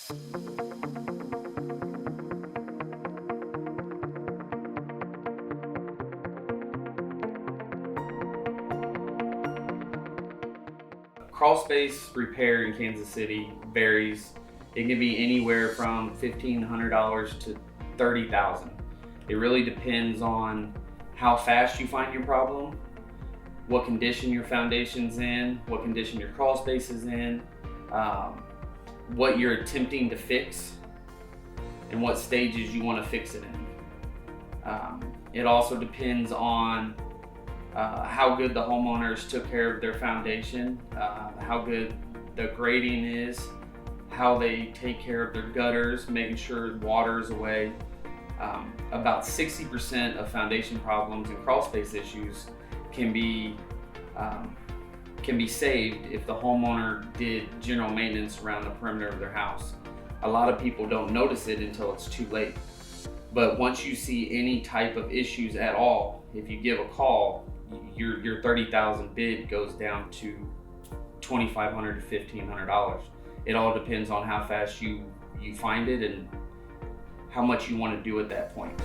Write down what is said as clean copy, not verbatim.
Crawl space repair in Kansas City varies. It can be anywhere from $1,500 to $30,000. It really depends on how fast you find your problem, what condition your foundation's in, what condition your crawl space is in, what you're attempting to fix, and what stages you want to fix it in. It also depends on how good the homeowners took care of their foundation, how good the grading is, how they take care of their gutters, making sure water is away. About 60% of foundation problems and crawl space issues can be saved if the homeowner did general maintenance around the perimeter of their house. A lot of people don't notice it until it's too late. But once you see any type of issues at all, if you give a call, your $30,000 bid goes down to $2,500 to $1,500. It all depends on how fast you find it and how much you want to do at that point.